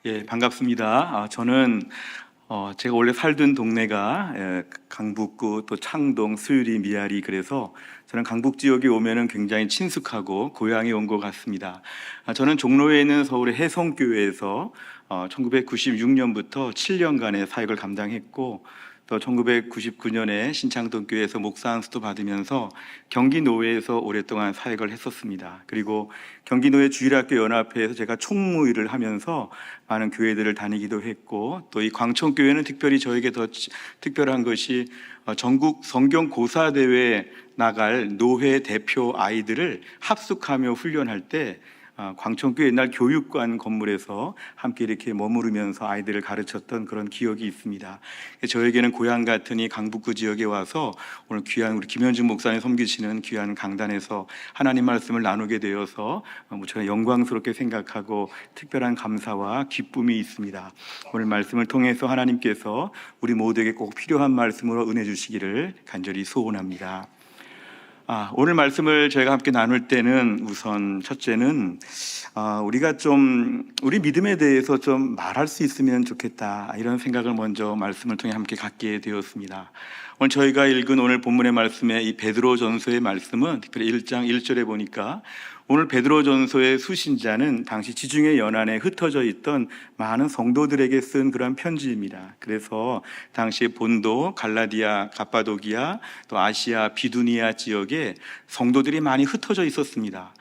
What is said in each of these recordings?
예, 반갑습니다. 저는 제가 원래 살던 동네가 강북구 또 창동, 수유리, 미아리, 그래서 저는 강북 지역에 오면은 굉장히 친숙하고 고향에 온 것 같습니다. 저는 종로에 있는 서울의 해성교회에서 1996년부터 7년간의 사역을 감당했고, 또 1999년에 신창동 교회에서 목사 안수도 받으면서 경기노회에서 오랫동안 사역을 했었습니다. 그리고 경기노회 주일학교 연합회에서 제가 총무일을 하면서 많은 교회들을 다니기도 했고, 또 이 광천교회는 특별히 저에게 더 특별한 것이 전국 성경고사대회 나갈 노회 대표 아이들을 합숙하며 훈련할 때 광천교회 옛날 교육관 건물에서 함께 이렇게 머무르면서 아이들을 가르쳤던 그런 기억이 있습니다. 저에게는 고향 같은 이 강북구 지역에 와서 오늘 귀한 우리 김현중 목사님 섬기시는 귀한 강단에서 하나님 말씀을 나누게 되어서 무척 영광스럽게 생각하고 특별한 감사와 기쁨이 있습니다. 오늘 말씀을 통해서 하나님께서 우리 모두에게 꼭 필요한 말씀으로 은혜 주시기를 간절히 소원합니다. 오늘 말씀을 저희가 함께 나눌 때는 우선 첫째는 우리가 좀 우리 믿음에 대해서 좀 말할 수 있으면 좋겠다, 이런 생각을 먼저 말씀을 통해 함께 갖게 되었습니다. 오늘 저희가 읽은 오늘 본문의 말씀에 이 베드로전서의 말씀은 특별히 1장 1절에 보니까 오늘 베드로전서의 수신자는 당시 지중해 연안에 흩어져 있던 많은 성도들에게 쓴 그런 편지입니다. 그래서 당시 본도, 갈라디아, 갑바도기아, 또 아시아, 비두니아 지역에 성도들이 많이 흩어져 있었습니다.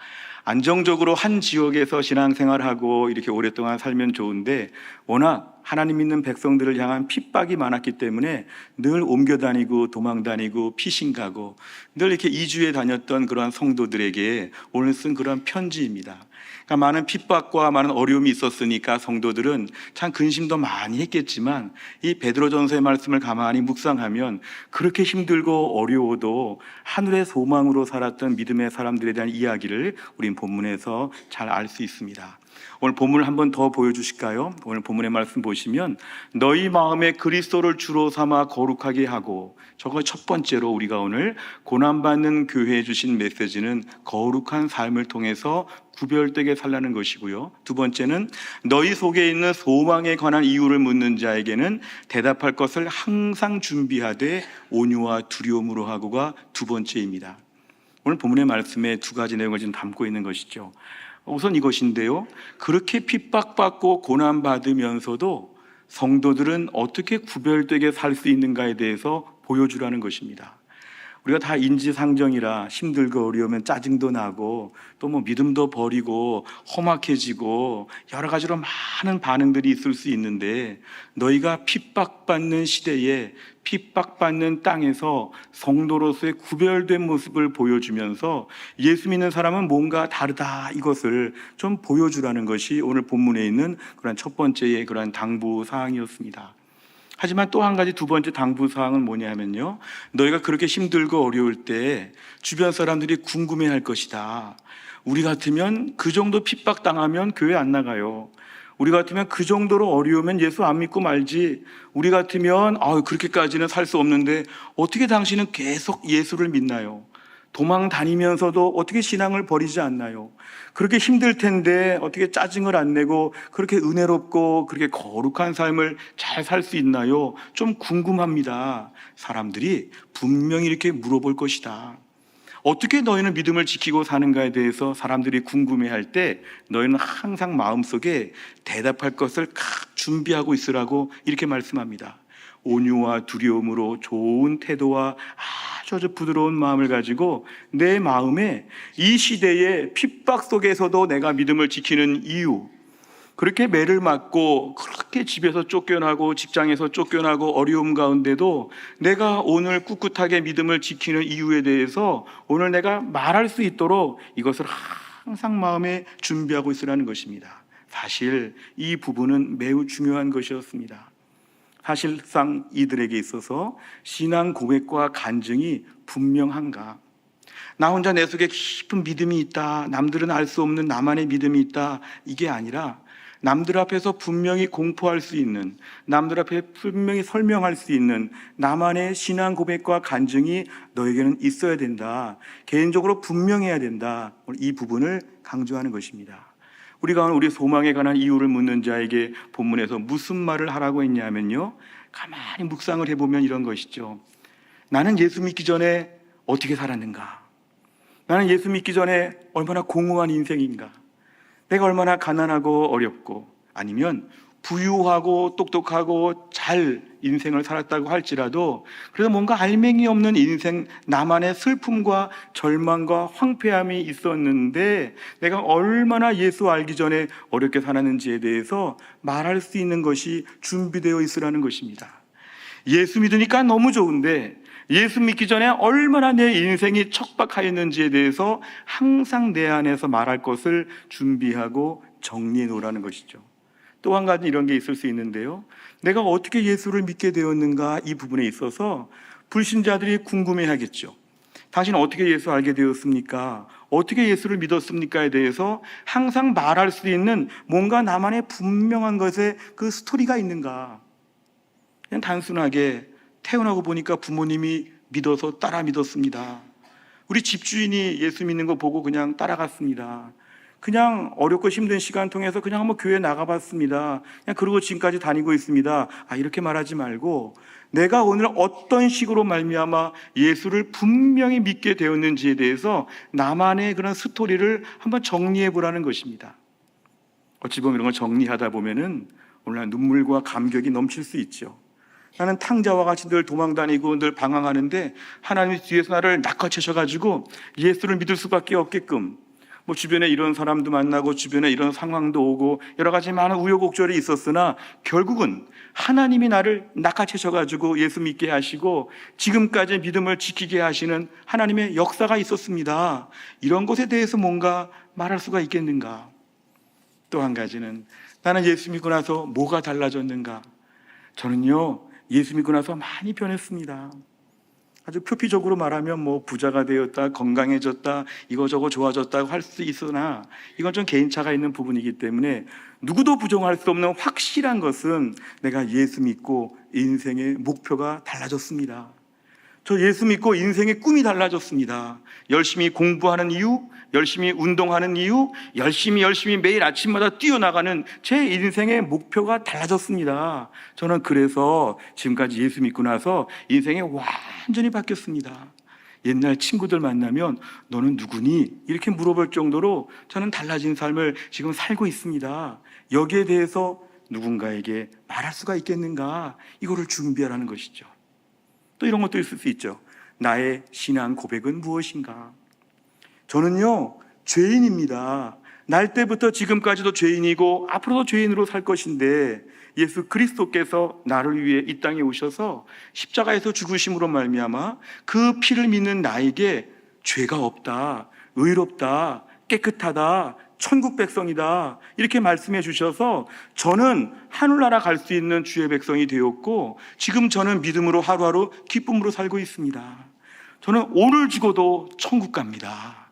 안정적으로 한 지역에서 신앙생활하고 이렇게 오랫동안 살면 좋은데, 워낙 하나님 믿는 백성들을 향한 핍박이 많았기 때문에 늘 옮겨다니고 도망다니고 피신가고 늘 이렇게 이주해 다녔던 그러한 성도들에게 오늘 쓴 그런 편지입니다. 그러니까 많은 핍박과 많은 어려움이 있었으니까 성도들은 참 근심도 많이 했겠지만, 이 베드로전서의 말씀을 가만히 묵상하면 그렇게 힘들고 어려워도 하늘의 소망으로 살았던 믿음의 사람들에 대한 이야기를 우린 본문에서 잘 알 수 있습니다. 오늘 본문을 한번 더 보여주실까요? 오늘 본문의 말씀 보시면 너희 마음에 그리스도를 주로 삼아 거룩하게 하고, 저거 첫 번째로 우리가 오늘 고난받는 교회에 주신 메시지는 거룩한 삶을 통해서 구별되게 살라는 것이고요, 두 번째는 너희 속에 있는 소망에 관한 이유를 묻는 자에게는 대답할 것을 항상 준비하되 온유와 두려움으로 하고가 두 번째입니다. 오늘 본문의 말씀에 두 가지 내용을 지금 담고 있는 것이죠. 우선 이것인데요, 그렇게 핍박받고 고난받으면서도 성도들은 어떻게 구별되게 살 수 있는가에 대해서 보여주라는 것입니다. 우리가 다 인지상정이라 힘들고 어려우면 짜증도 나고 또 믿음도 버리고 험악해지고 여러 가지로 많은 반응들이 있을 수 있는데, 너희가 핍박받는 시대에 핍박받는 땅에서 성도로서의 구별된 모습을 보여주면서 예수 믿는 사람은 뭔가 다르다, 이것을 좀 보여주라는 것이 오늘 본문에 있는 그런 첫 번째의 그런 당부 사항이었습니다. 하지만 또 한 가지, 두 번째 당부사항은 뭐냐 하면요, 너희가 그렇게 힘들고 어려울 때 주변 사람들이 궁금해할 것이다. 우리 같으면 그 정도 핍박당하면 교회 안 나가요. 우리 같으면 그 정도로 어려우면 예수 안 믿고 말지. 우리 같으면 그렇게까지는 살 수 없는데 어떻게 당신은 계속 예수를 믿나요? 도망 다니면서도 어떻게 신앙을 버리지 않나요? 그렇게 힘들 텐데 어떻게 짜증을 안 내고 그렇게 은혜롭고 그렇게 거룩한 삶을 잘 살 수 있나요? 좀 궁금합니다. 사람들이 분명히 이렇게 물어볼 것이다. 어떻게 너희는 믿음을 지키고 사는가에 대해서 사람들이 궁금해할 때 너희는 항상 마음속에 대답할 것을 준비하고 있으라고 이렇게 말씀합니다. 온유와 두려움으로 좋은 태도와 아주 부드러운 마음을 가지고 내 마음에 이 시대의 핍박 속에서도 내가 믿음을 지키는 이유, 그렇게 매를 맞고 그렇게 집에서 쫓겨나고 직장에서 쫓겨나고 어려움 가운데도 내가 오늘 꿋꿋하게 믿음을 지키는 이유에 대해서 오늘 내가 말할 수 있도록 이것을 항상 마음에 준비하고 있으라는 것입니다. 사실 이 부분은 매우 중요한 것이었습니다. 사실상 이들에게 있어서 신앙 고백과 간증이 분명한가? 나 혼자 내 속에 깊은 믿음이 있다, 남들은 알 수 없는 나만의 믿음이 있다, 이게 아니라 남들 앞에서 분명히 공포할 수 있는, 남들 앞에 분명히 설명할 수 있는 나만의 신앙 고백과 간증이 너에게는 있어야 된다, 개인적으로 분명해야 된다. 이 부분을 강조하는 것입니다. 우리가 우리 소망에 관한 이유를 묻는 자에게 본문에서 무슨 말을 하라고 했냐면요, 가만히 묵상을 해보면 이런 것이죠. 나는 예수 믿기 전에 어떻게 살았는가? 나는 예수 믿기 전에 얼마나 공허한 인생인가? 내가 얼마나 가난하고 어렵고, 아니면 부유하고 똑똑하고 잘 인생을 살았다고 할지라도 그래도 뭔가 알맹이 없는 인생, 나만의 슬픔과 절망과 황폐함이 있었는데 내가 얼마나 예수 알기 전에 어렵게 살았는지에 대해서 말할 수 있는 것이 준비되어 있으라는 것입니다. 예수 믿으니까 너무 좋은데 예수 믿기 전에 얼마나 내 인생이 척박하였는지에 대해서 항상 내 안에서 말할 것을 준비하고 정리해 놓으라는 것이죠. 또 한 가지 이런 게 있을 수 있는데요, 내가 어떻게 예수를 믿게 되었는가, 이 부분에 있어서 불신자들이 궁금해 하겠죠. 당신은 어떻게 예수 알게 되었습니까? 어떻게 예수를 믿었습니까에 대해서 항상 말할 수 있는 뭔가 나만의 분명한 것에 그 스토리가 있는가? 그냥 단순하게 태어나고 보니까 부모님이 믿어서 따라 믿었습니다. 우리 집주인이 예수 믿는 거 보고 그냥 따라갔습니다. 그냥 어렵고 힘든 시간 통해서 그냥 한번 교회 나가봤습니다. 그냥 그러고 지금까지 다니고 있습니다. 이렇게 말하지 말고 내가 오늘 어떤 식으로 말미암아 예수를 분명히 믿게 되었는지에 대해서 나만의 그런 스토리를 한번 정리해 보라는 것입니다. 어찌 보면 이런 걸 정리하다 보면은 오늘날 눈물과 감격이 넘칠 수 있죠. 나는 탕자와 같이 늘 도망다니고 늘 방황하는데 하나님이 뒤에서 나를 낚아채셔가지고 예수를 믿을 수밖에 없게끔, 주변에 이런 사람도 만나고 주변에 이런 상황도 오고 여러 가지 많은 우여곡절이 있었으나 결국은 하나님이 나를 낚아채셔가지고 예수 믿게 하시고 지금까지 믿음을 지키게 하시는 하나님의 역사가 있었습니다. 이런 것에 대해서 뭔가 말할 수가 있겠는가? 또 한 가지는 나는 예수 믿고 나서 뭐가 달라졌는가? 저는요, 예수 믿고 나서 많이 변했습니다. 아주 표피적으로 말하면 부자가 되었다, 건강해졌다, 이거저거 좋아졌다고 할 수 있으나 이건 좀 개인차가 있는 부분이기 때문에 누구도 부정할 수 없는 확실한 것은 내가 예수 믿고 인생의 목표가 달라졌습니다. 저 예수 믿고 인생의 꿈이 달라졌습니다. 열심히 공부하는 이유, 열심히 운동하는 이유, 열심히 매일 아침마다 뛰어나가는 제 인생의 목표가 달라졌습니다. 저는 그래서 지금까지 예수 믿고 나서 인생이 완전히 바뀌었습니다. 옛날 친구들 만나면 너는 누구니? 이렇게 물어볼 정도로 저는 달라진 삶을 지금 살고 있습니다. 여기에 대해서 누군가에게 말할 수가 있겠는가? 이거를 준비하라는 것이죠. 또 이런 것도 있을 수 있죠. 나의 신앙 고백은 무엇인가? 저는요, 죄인입니다. 날 때부터 지금까지도 죄인이고 앞으로도 죄인으로 살 것인데 예수 그리스도께서 나를 위해 이 땅에 오셔서 십자가에서 죽으심으로 말미암아 그 피를 믿는 나에게 죄가 없다, 의롭다, 깨끗하다, 천국 백성이다, 이렇게 말씀해 주셔서 저는 하늘나라 갈 수 있는 주의 백성이 되었고 지금 저는 믿음으로 하루하루 기쁨으로 살고 있습니다. 저는 오늘 죽어도 천국 갑니다.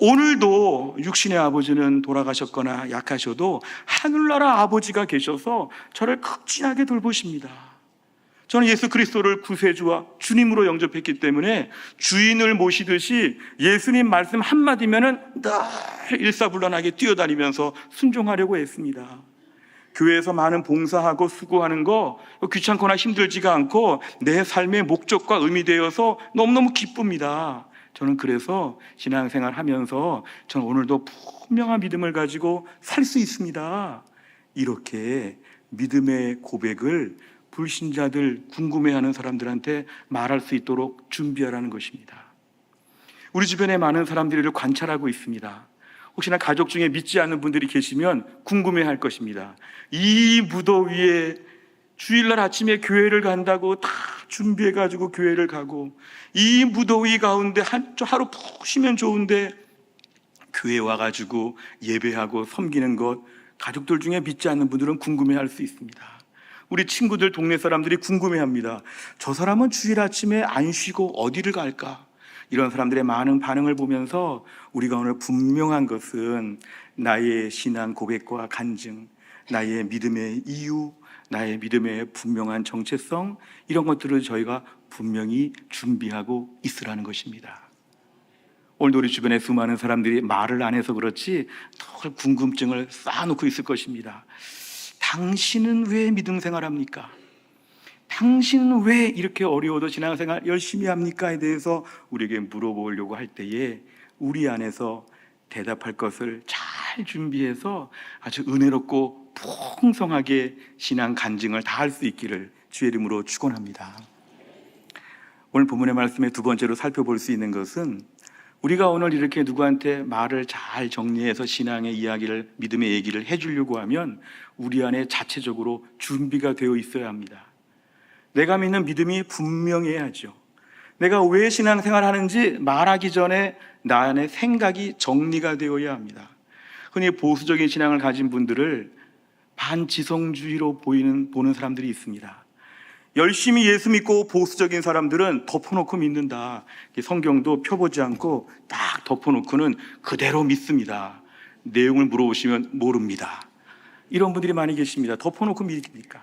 오늘도 육신의 아버지는 돌아가셨거나 약하셔도 하늘나라 아버지가 계셔서 저를 극진하게 돌보십니다. 저는 예수 그리스도를 구세주와 주님으로 영접했기 때문에 주인을 모시듯이 예수님 말씀 한마디면은 늘 일사불란하게 뛰어다니면서 순종하려고 했습니다. 교회에서 많은 봉사하고 수고하는 거 귀찮거나 힘들지가 않고 내 삶의 목적과 의미 되어서 너무너무 기쁩니다. 저는 그래서 신앙생활 하면서 저는 오늘도 분명한 믿음을 가지고 살 수 있습니다. 이렇게 믿음의 고백을 불신자들, 궁금해하는 사람들한테 말할 수 있도록 준비하라는 것입니다. 우리 주변에 많은 사람들을 관찰하고 있습니다. 혹시나 가족 중에 믿지 않는 분들이 계시면 궁금해할 것입니다. 이 무더위에 주일날 아침에 교회를 간다고 다 준비해가지고 교회를 가고 이 무더위 가운데 하루 푹 쉬면 좋은데 교회 와가지고 예배하고 섬기는 것, 가족들 중에 믿지 않는 분들은 궁금해할 수 있습니다. 우리 친구들, 동네 사람들이 궁금해합니다. 저 사람은 주일 아침에 안 쉬고 어디를 갈까? 이런 사람들의 많은 반응을 보면서 우리가 오늘 분명한 것은 나의 신앙 고백과 간증, 나의 믿음의 이유, 나의 믿음의 분명한 정체성, 이런 것들을 저희가 분명히 준비하고 있으라는 것입니다. 오늘 우리 주변에 수많은 사람들이 말을 안 해서 그렇지 더 궁금증을 쌓아놓고 있을 것입니다. 당신은 왜 믿음 생활합니까? 당신은 왜 이렇게 어려워도 신앙생활 열심히 합니까?에 대해서 우리에게 물어보려고 할 때에 우리 안에서 대답할 것을 잘 준비해서 아주 은혜롭고 풍성하게 신앙 간증을 다 할 수 있기를 주의 이름으로 축원합니다. 오늘 본문의 말씀에 두 번째로 살펴볼 수 있는 것은 우리가 오늘 이렇게 누구한테 말을 잘 정리해서 신앙의 이야기를, 믿음의 얘기를 해주려고 하면 우리 안에 자체적으로 준비가 되어 있어야 합니다. 내가 믿는 믿음이 분명해야죠. 내가 왜 신앙생활 하는지 말하기 전에 나 안에 생각이 정리가 되어야 합니다. 흔히 보수적인 신앙을 가진 분들을 반지성주의로 보는 사람들이 있습니다. 열심히 예수 믿고 보수적인 사람들은 덮어놓고 믿는다. 성경도 펴보지 않고 딱 덮어놓고는 그대로 믿습니다. 내용을 물어보시면 모릅니다. 이런 분들이 많이 계십니다. 덮어놓고 믿으니까.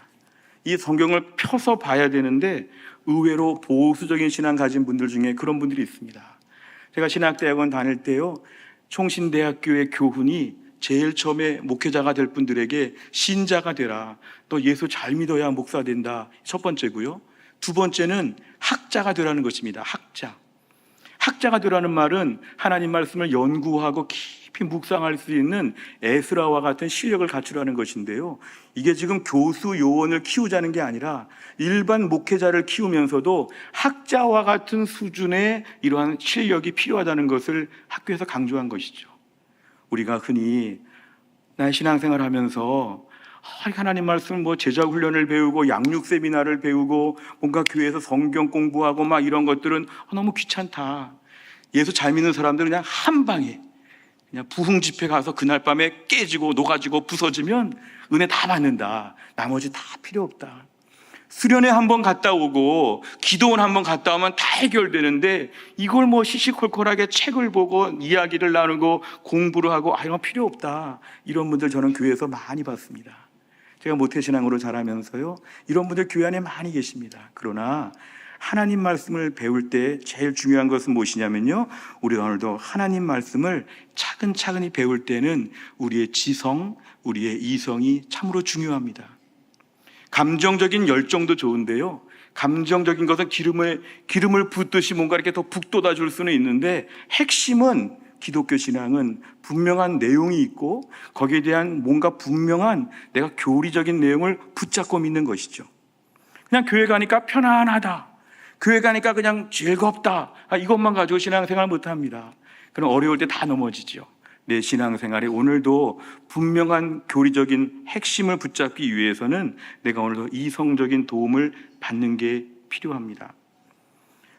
이 성경을 펴서 봐야 되는데 의외로 보수적인 신앙 가진 분들 중에 그런 분들이 있습니다. 제가 신학대학원 다닐 때요, 총신대학교의 교훈이 제일 처음에 목회자가 될 분들에게 신자가 되라, 또 예수 잘 믿어야 목사 된다, 첫 번째고요. 두 번째는 학자가 되라는 것입니다. 학자가 되라는 말은 하나님 말씀을 연구하고 깊이 묵상할 수 있는 에스라와 같은 실력을 갖추라는 것인데요, 이게 지금 교수 요원을 키우자는 게 아니라 일반 목회자를 키우면서도 학자와 같은 수준의 이러한 실력이 필요하다는 것을 학교에서 강조한 것이죠. 우리가 흔히 나의 신앙생활 하면서 하나님 말씀 제자 훈련을 배우고 양육 세미나를 배우고 뭔가 교회에서 성경 공부하고 막 이런 것들은 너무 귀찮다. 예수 잘 믿는 사람들은 그냥 한 방에 그냥 부흥 집회 가서 그날 밤에 깨지고 녹아지고 부서지면 은혜 다 받는다. 나머지 다 필요 없다. 수련회 한번 갔다 오고 기도원 한번 갔다 오면 다 해결되는데 이걸 시시콜콜하게 책을 보고 이야기를 나누고 공부를 하고 이런 거 필요 없다. 이런 분들 저는 교회에서 많이 봤습니다. 제가 모태신앙으로 자라면서요, 이런 분들 교회 안에 많이 계십니다. 그러나 하나님 말씀을 배울 때 제일 중요한 것은 무엇이냐면요, 우리가 오늘도 하나님 말씀을 차근차근히 배울 때는 우리의 지성, 우리의 이성이 참으로 중요합니다. 감정적인 열정도 좋은데요, 감정적인 것은 기름을 붓듯이 뭔가 이렇게 더 북돋아 줄 수는 있는데, 핵심은 기독교 신앙은 분명한 내용이 있고 거기에 대한 뭔가 분명한 내가 교리적인 내용을 붙잡고 믿는 것이죠. 그냥 교회 가니까 편안하다, 교회 가니까 그냥 즐겁다, 이것만 가지고 신앙생활 못합니다. 그럼 어려울 때 다 넘어지죠. 내 신앙생활에 오늘도 분명한 교리적인 핵심을 붙잡기 위해서는 내가 오늘도 이성적인 도움을 받는 게 필요합니다.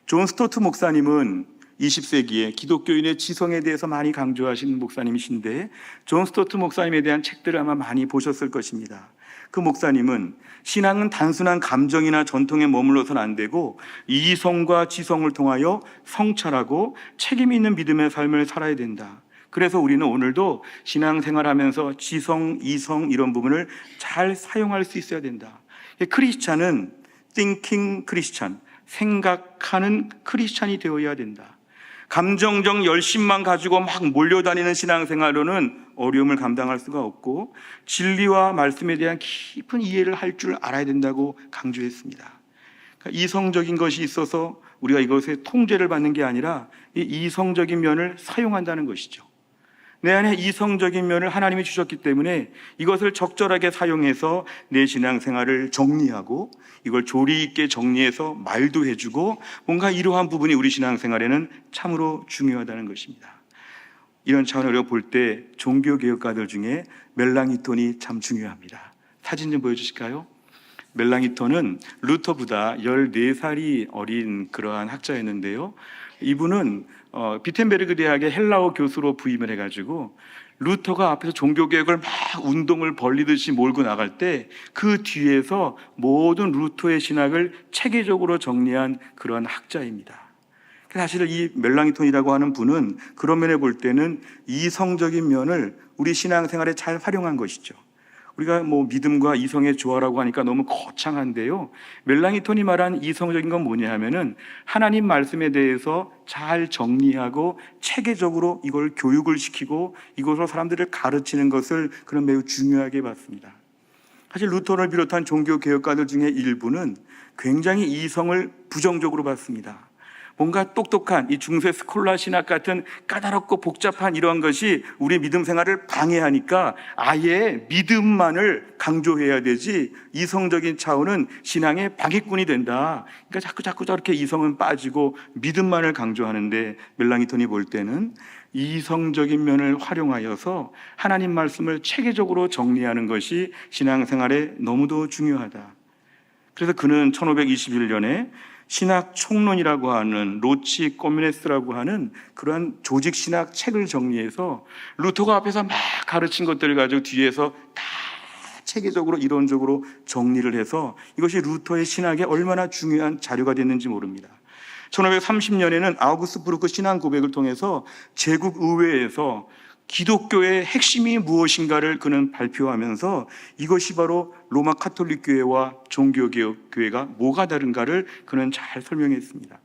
존 스토트 목사님은 20세기에 기독교인의 지성에 대해서 많이 강조하신 목사님이신데, 존 스토트 목사님에 대한 책들을 아마 많이 보셨을 것입니다. 그 목사님은 신앙은 단순한 감정이나 전통에 머물러서는 안 되고 이성과 지성을 통하여 성찰하고 책임 있는 믿음의 삶을 살아야 된다. 그래서 우리는 오늘도 신앙생활하면서 지성, 이성 이런 부분을 잘 사용할 수 있어야 된다. 크리스찬은 thinking 크리스찬, 생각하는 크리스찬이 되어야 된다. 감정적 열심만 가지고 막 몰려다니는 신앙생활로는 어려움을 감당할 수가 없고 진리와 말씀에 대한 깊은 이해를 할 줄 알아야 된다고 강조했습니다. 그러니까 이성적인 것이 있어서 우리가 이것에 통제를 받는 게 아니라 이 이성적인 면을 사용한다는 것이죠. 내 안에 이성적인 면을 하나님이 주셨기 때문에 이것을 적절하게 사용해서 내 신앙생활을 정리하고 이걸 조리 있게 정리해서 말도 해주고 뭔가 이러한 부분이 우리 신앙생활에는 참으로 중요하다는 것입니다. 이런 차원으로 볼 때 종교개혁가들 중에 멜랑이톤이 참 중요합니다. 사진 좀 보여주실까요? 멜랑이톤은 루터보다 14살이 어린 그러한 학자였는데요, 이분은 비텐베르그 대학의 헬라어 교수로 부임을 해가지고 루터가 앞에서 종교개혁을 막 운동을 벌리듯이 몰고 나갈 때 그 뒤에서 모든 루터의 신학을 체계적으로 정리한 그런 학자입니다. 사실 이 멜랑이톤이라고 하는 분은 그런 면에 볼 때는 이성적인 면을 우리 신앙생활에 잘 활용한 것이죠. 우리가 뭐 믿음과 이성의 조화라고 하니까 너무 거창한데요. 멜랑이톤이 말한 이성적인 건 뭐냐 하면은 하나님 말씀에 대해서 잘 정리하고 체계적으로 이걸 교육을 시키고 이것으로 사람들을 가르치는 것을 그런 매우 중요하게 봤습니다. 사실 루터를 비롯한 종교 개혁가들 중에 일부는 굉장히 이성을 부정적으로 봤습니다. 뭔가 똑똑한 이 중세 스콜라 신학 같은 까다롭고 복잡한 이러한 것이 우리 믿음 생활을 방해하니까 아예 믿음만을 강조해야 되지 이성적인 차원은 신앙의 방해꾼이 된다. 그러니까 자꾸 저렇게 이성은 빠지고 믿음만을 강조하는데, 멜랑이톤이 볼 때는 이성적인 면을 활용하여서 하나님 말씀을 체계적으로 정리하는 것이 신앙생활에 너무도 중요하다. 그래서 그는 1521년에 신학 총론이라고 하는 로치 꼬미네스라고 하는 그러한 조직 신학 책을 정리해서 루터가 앞에서 막 가르친 것들을 가지고 뒤에서 다 체계적으로 이론적으로 정리를 해서 이것이 루터의 신학에 얼마나 중요한 자료가 됐는지 모릅니다. 1530년에는 아우구스부르크 신앙 고백을 통해서 제국 의회에서 기독교의 핵심이 무엇인가를 그는 발표하면서 이것이 바로 로마 카톨릭 교회와 종교개혁 교회가 뭐가 다른가를 그는 잘 설명했습니다.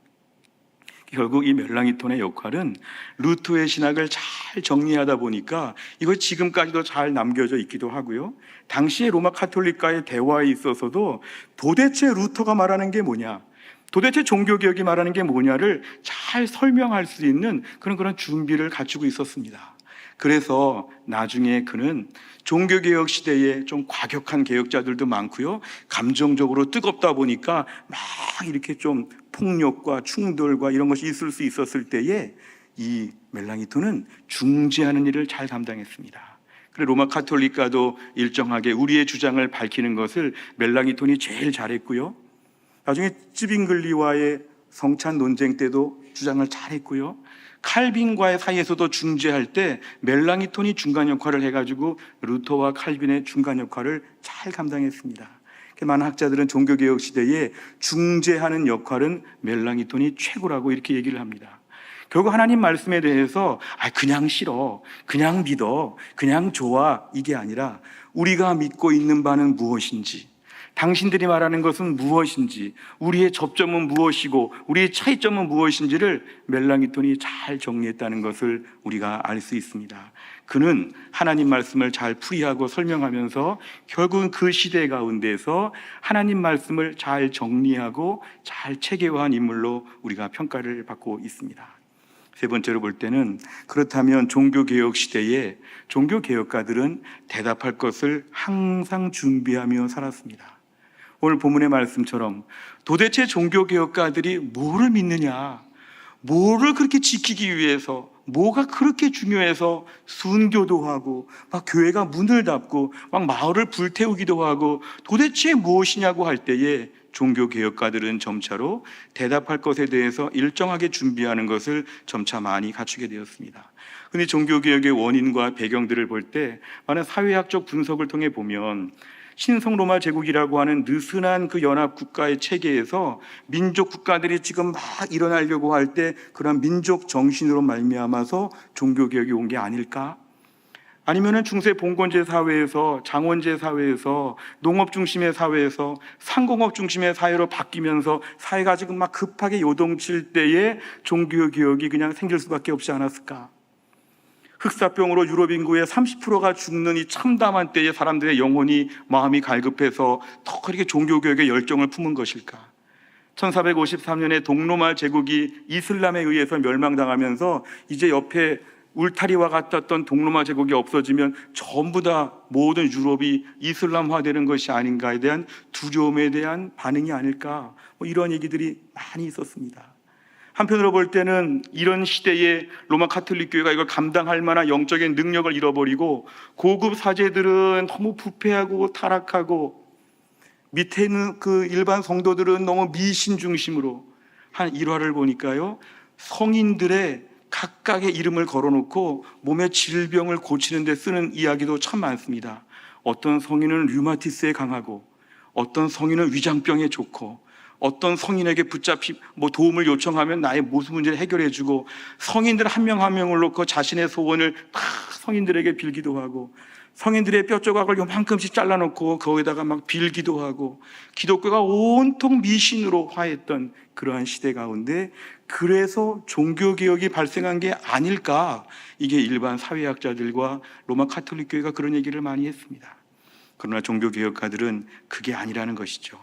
결국 이 멜랑이톤의 역할은 루터의 신학을 잘 정리하다 보니까 이거 지금까지도 잘 남겨져 있기도 하고요. 당시의 로마 카톨릭과의 대화에 있어서도 도대체 루터가 말하는 게 뭐냐, 도대체 종교개혁이 말하는 게 뭐냐를 잘 설명할 수 있는 그런 준비를 갖추고 있었습니다. 그래서 나중에 그는 종교개혁 시대에 좀 과격한 개혁자들도 많고요, 감정적으로 뜨겁다 보니까 막 이렇게 좀 폭력과 충돌과 이런 것이 있을 수 있었을 때에 이 멜랑이톤은 중재하는 일을 잘 감당했습니다. 그래 로마 카톨릭과도 일정하게 우리의 주장을 밝히는 것을 멜랑이톤이 제일 잘했고요, 나중에 찌빙글리와의 성찬 논쟁 때도 주장을 잘했고요, 칼빈과의 사이에서도 중재할 때 멜랑이톤이 중간 역할을 해가지고 루터와 칼빈의 중간 역할을 잘 감당했습니다. 많은 학자들은 종교개혁 시대에 중재하는 역할은 멜랑이톤이 최고라고 이렇게 얘기를 합니다. 결국 하나님 말씀에 대해서 그냥 싫어, 그냥 믿어, 그냥 좋아, 이게 아니라 우리가 믿고 있는 바는 무엇인지, 당신들이 말하는 것은 무엇인지, 우리의 접점은 무엇이고 우리의 차이점은 무엇인지를 멜랑이톤이 잘 정리했다는 것을 우리가 알 수 있습니다. 그는 하나님 말씀을 잘 풀이하고 설명하면서 결국은 그 시대 가운데서 하나님 말씀을 잘 정리하고 잘 체계화한 인물로 우리가 평가를 받고 있습니다. 세 번째로 볼 때는, 그렇다면 종교개혁 시대에 종교개혁가들은 대답할 것을 항상 준비하며 살았습니다. 오늘 본문의 말씀처럼 도대체 종교개혁가들이 뭐를 믿느냐, 뭐를 그렇게 지키기 위해서, 뭐가 그렇게 중요해서 순교도 하고 막 교회가 문을 닫고 막 마을을 불태우기도 하고 도대체 무엇이냐고 할 때에 종교개혁가들은 점차로 대답할 것에 대해서 일정하게 준비하는 것을 점차 많이 갖추게 되었습니다. 근데 종교개혁의 원인과 배경들을 볼 때 많은 사회학적 분석을 통해 보면 신성로마 제국이라고 하는 느슨한 그 연합 국가의 체계에서 민족 국가들이 지금 막 일어나려고 할 때 그런 민족 정신으로 말미암아서 종교개혁이 온 게 아닐까? 아니면은 중세 봉건제 사회에서, 장원제 사회에서, 농업 중심의 사회에서 상공업 중심의 사회로 바뀌면서 사회가 지금 막 급하게 요동칠 때에 종교개혁이 그냥 생길 수밖에 없지 않았을까? 흑사병으로 유럽 인구의 30%가 죽는 이 참담한 때에 사람들의 영혼이, 마음이 갈급해서 더 그렇게 종교개혁에 열정을 품은 것일까? 1453년에 동로마 제국이 이슬람에 의해서 멸망당하면서 이제 옆에 울타리와 같았던 동로마 제국이 없어지면 전부 다 모든 유럽이 이슬람화되는 것이 아닌가에 대한 두려움에 대한 반응이 아닐까, 이런 얘기들이 많이 있었습니다. 한편으로 볼 때는 이런 시대에 로마 카톨릭 교회가 이걸 감당할 만한 영적인 능력을 잃어버리고 고급 사제들은 너무 부패하고 타락하고 밑에 있는 그 일반 성도들은 너무 미신 중심으로 한 일화를 보니까요, 성인들의 각각의 이름을 걸어놓고 몸의 질병을 고치는 데 쓰는 이야기도 참 많습니다. 어떤 성인은 류마티스에 강하고, 어떤 성인은 위장병에 좋고, 어떤 성인에게 붙잡히 도움을 요청하면 나의 모든 문제를 해결해주고, 성인들 한 명 한 명을 놓고 자신의 소원을 다 성인들에게 빌기도 하고, 성인들의 뼈 조각을 요만큼씩 잘라놓고 거기다가 막 빌기도 하고 기독교가 온통 미신으로 화했던 그러한 시대 가운데 그래서 종교개혁이 발생한 게 아닐까, 이게 일반 사회학자들과 로마 카톨릭 교회가 그런 얘기를 많이 했습니다. 그러나 종교개혁가들은 그게 아니라는 것이죠.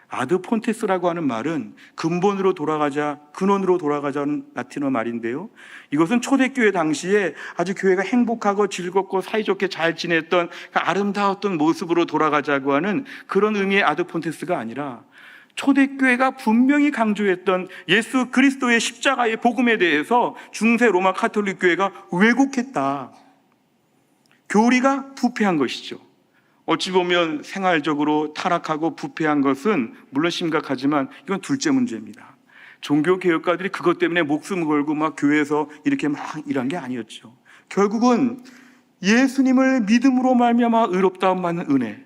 아드 폰테스라고 하는 말은 근본으로 돌아가자, 근원으로 돌아가자는 라틴어 말인데요, 이것은 초대교회 당시에 아주 교회가 행복하고 즐겁고 사이좋게 잘 지냈던 그 아름다웠던 모습으로 돌아가자고 하는 그런 의미의 아드 폰테스가 아니라 초대교회가 분명히 강조했던 예수 그리스도의 십자가의 복음에 대해서 중세 로마 카톨릭 교회가 왜곡했다. 교리가 부패한 것이죠. 어찌 보면 생활적으로 타락하고 부패한 것은 물론 심각하지만 이건 둘째 문제입니다. 종교개혁가들이 그것 때문에 목숨을 걸고 막 교회에서 이렇게 막 일한 게 아니었죠. 결국은 예수님을 믿음으로 말미암아 의롭다함 받는 은혜,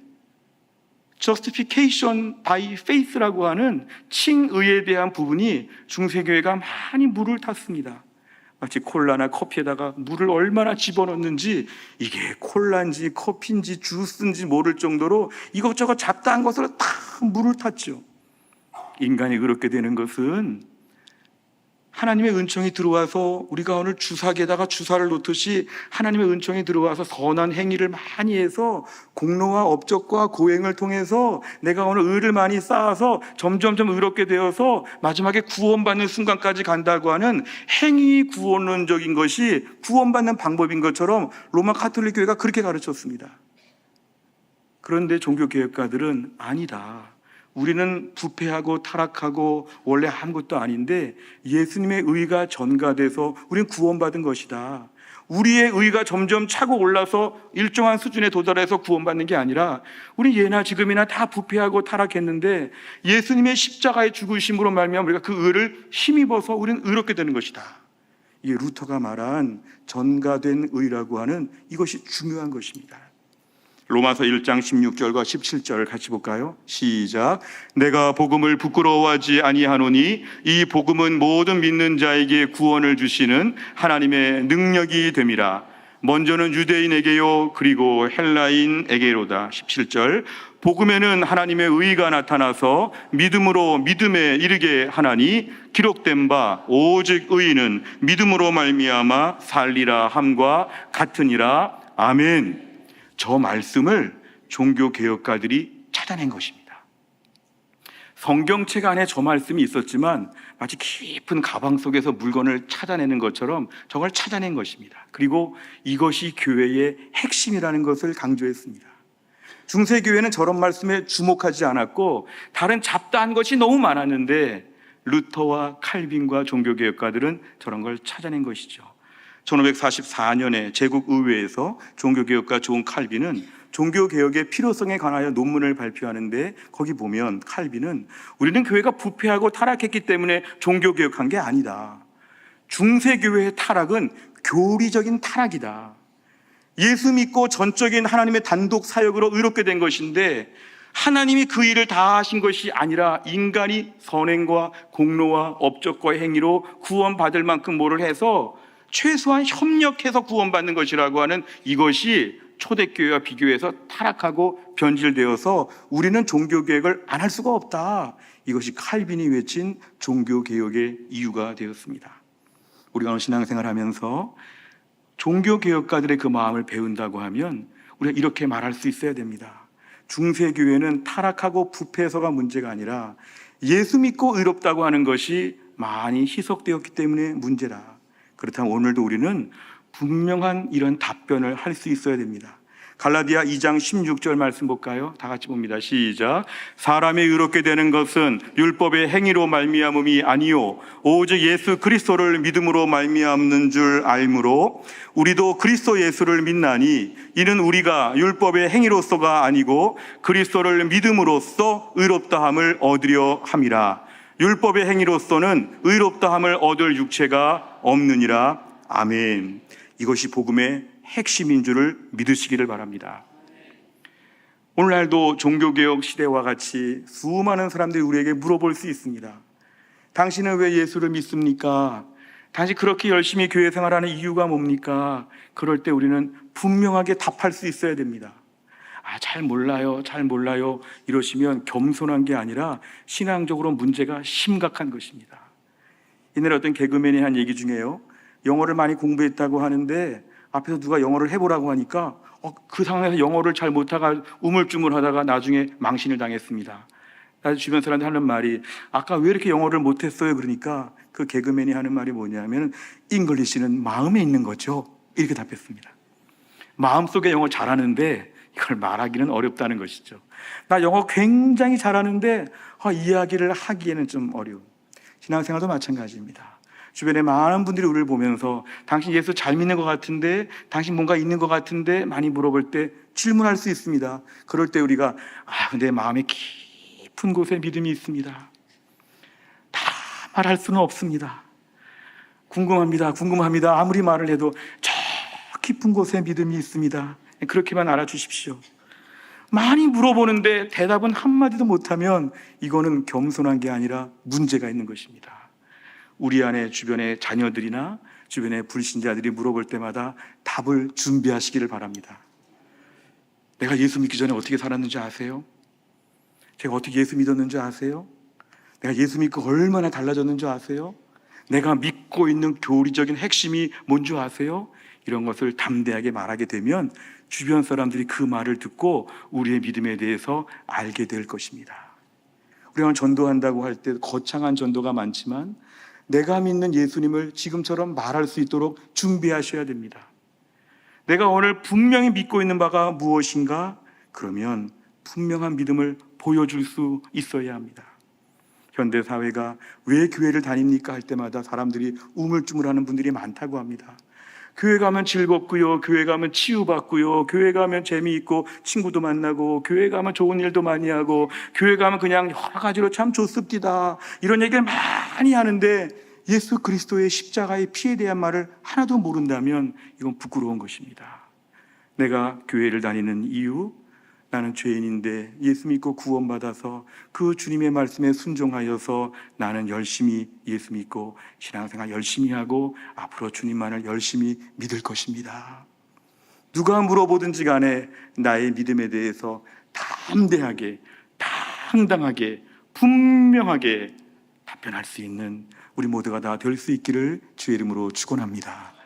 justification by faith라고 하는 칭의에 대한 부분이 중세교회가 많이 물을 탔습니다. 마치 콜라나 커피에다가 물을 얼마나 집어넣는지, 이게 콜라인지 커피인지 주스인지 모를 정도로 이것저것 잡다한 것으로 다 물을 탔죠. 인간이 그렇게 되는 것은 하나님의 은총이 들어와서 우리가 오늘 주사기에다가 주사를 놓듯이 하나님의 은총이 들어와서 선한 행위를 많이 해서 공로와 업적과 고행을 통해서 내가 오늘 의를 많이 쌓아서 점점점 의롭게 되어서 마지막에 구원받는 순간까지 간다고 하는 행위 구원론적인 것이 구원받는 방법인 것처럼 로마 카톨릭 교회가 그렇게 가르쳤습니다. 그런데 종교개혁가들은 아니다. 우리는 부패하고 타락하고 원래 아무것도 아닌데 예수님의 의가 전가돼서 우리는 구원받은 것이다. 우리의 의가 점점 차고 올라서 일정한 수준에 도달해서 구원받는 게 아니라 우리 예나 지금이나 다 부패하고 타락했는데 예수님의 십자가의 죽으심으로 말미암아 우리가 그 의를 힘입어서 우리는 의롭게 되는 것이다. 이게 루터가 말한 전가된 의라고 하는 이것이 중요한 것입니다. 로마서 1장 16절과 17절을 같이 볼까요? 시작. 내가 복음을 부끄러워하지 아니하노니 이 복음은 모든 믿는 자에게 구원을 주시는 하나님의 능력이 됨이라. 먼저는 유대인에게요 그리고 헬라인에게로다. 17절. 복음에는 하나님의 의가 나타나서 믿음으로 믿음에 이르게 하나니 기록된 바 오직 의인은 믿음으로 말미암아 살리라 함과 같으니라. 아멘. 저 말씀을 종교개혁가들이 찾아낸 것입니다. 성경책 안에 저 말씀이 있었지만 마치 깊은 가방 속에서 물건을 찾아내는 것처럼 저걸 찾아낸 것입니다. 그리고 이것이 교회의 핵심이라는 것을 강조했습니다. 중세교회는 저런 말씀에 주목하지 않았고 다른 잡다한 것이 너무 많았는데 루터와 칼빈과 종교개혁가들은 저런 걸 찾아낸 것이죠. 1544년에 제국의회에서 종교개혁가 존 칼빈은 종교개혁의 필요성에 관하여 논문을 발표하는데 거기 보면 칼빈은 우리는 교회가 부패하고 타락했기 때문에 종교개혁한 게 아니다. 중세교회의 타락은 교리적인 타락이다. 예수 믿고 전적인 하나님의 단독 사역으로 의롭게 된 것인데 하나님이 그 일을 다 하신 것이 아니라 인간이 선행과 공로와 업적과 행위로 구원받을 만큼 뭐를 해서 최소한 협력해서 구원받는 것이라고 하는 이것이 초대교회와 비교해서 타락하고 변질되어서 우리는 종교개혁을 안 할 수가 없다. 이것이 칼빈이 외친 종교개혁의 이유가 되었습니다. 우리가 오늘 신앙생활하면서 종교개혁가들의 그 마음을 배운다고 하면 우리가 이렇게 말할 수 있어야 됩니다. 중세교회는 타락하고 부패해서가 문제가 아니라 예수 믿고 의롭다고 하는 것이 많이 희석되었기 때문에 문제다. 그렇다면 오늘도 우리는 분명한 이런 답변을 할 수 있어야 됩니다. 갈라디아 2장 16절 말씀 볼까요? 다 같이 봅니다. 시작. 사람이 의롭게 되는 것은 율법의 행위로 말미암음이 아니요 오직 예수 그리스도를 믿음으로 말미암는 줄 알므로 우리도 그리스도 예수를 믿나니 이는 우리가 율법의 행위로서가 아니고 그리스도를 믿음으로써 의롭다함을 얻으려 함이라. 율법의 행위로서는 의롭다함을 얻을 육체가 없느니라. 아멘. 이것이 복음의 핵심인 줄을 믿으시기를 바랍니다. 오늘날도 종교개혁 시대와 같이 수많은 사람들이 우리에게 물어볼 수 있습니다. 당신은 왜 예수를 믿습니까? 당신 그렇게 열심히 교회 생활하는 이유가 뭡니까? 그럴 때 우리는 분명하게 답할 수 있어야 됩니다. 잘 몰라요, 잘 몰라요 이러시면 겸손한 게 아니라 신앙적으로 문제가 심각한 것입니다. 옛날에 어떤 개그맨이 한 얘기 중에요, 영어를 많이 공부했다고 하는데 앞에서 누가 영어를 해보라고 하니까 그 상황에서 영어를 잘 못하가 우물쭈물하다가 나중에 망신을 당했습니다. 주변 사람들 하는 말이, 아까 왜 이렇게 영어를 못했어요? 그러니까 그 개그맨이 하는 말이 뭐냐면, 잉글리시는 마음에 있는 거죠, 이렇게 답했습니다. 마음속에 영어 잘하는데 이걸 말하기는 어렵다는 것이죠. 나 영어 굉장히 잘하는데 이야기를 하기에는 좀 어려운. 신앙생활도 마찬가지입니다. 주변에 많은 분들이 우리를 보면서 당신 예수 잘 믿는 것 같은데, 당신 뭔가 있는 것 같은데 많이 물어볼 때 질문할 수 있습니다. 그럴 때 우리가 근데 마음에 깊은 곳에 믿음이 있습니다. 다 말할 수는 없습니다. 궁금합니다. 아무리 말을 해도 저 깊은 곳에 믿음이 있습니다. 그렇게만 알아주십시오. 많이 물어보는데 대답은 한마디도 못하면 이거는 겸손한 게 아니라 문제가 있는 것입니다. 우리 안에 주변의 자녀들이나 주변의 불신자들이 물어볼 때마다 답을 준비하시기를 바랍니다. 내가 예수 믿기 전에 어떻게 살았는지 아세요? 제가 어떻게 예수 믿었는지 아세요? 내가 예수 믿고 얼마나 달라졌는지 아세요? 내가 믿고 있는 교리적인 핵심이 뭔지 아세요? 이런 것을 담대하게 말하게 되면 주변 사람들이 그 말을 듣고 우리의 믿음에 대해서 알게 될 것입니다. 우리가 전도한다고 할 때 거창한 전도가 많지만 내가 믿는 예수님을 지금처럼 말할 수 있도록 준비하셔야 됩니다. 내가 오늘 분명히 믿고 있는 바가 무엇인가? 그러면 분명한 믿음을 보여줄 수 있어야 합니다. 현대사회가 왜 교회를 다닙니까? 할 때마다 사람들이 우물쭈물하는 분들이 많다고 합니다. 교회 가면 즐겁고요, 교회 가면 치유받고요, 교회 가면 재미있고 친구도 만나고, 교회 가면 좋은 일도 많이 하고, 교회 가면 그냥 여러 가지로 참 좋습니다, 이런 얘기를 많이 하는데 예수 그리스도의 십자가의 피에 대한 말을 하나도 모른다면 이건 부끄러운 것입니다. 내가 교회를 다니는 이유, 나는 죄인인데 예수 믿고 구원받아서 그 주님의 말씀에 순종하여서 나는 열심히 예수 믿고 신앙생활 열심히 하고 앞으로 주님만을 열심히 믿을 것입니다. 누가 물어보든지 간에 나의 믿음에 대해서 담대하게, 당당하게, 분명하게 답변할 수 있는 우리 모두가 다 될 수 있기를 주의 이름으로 축원합니다.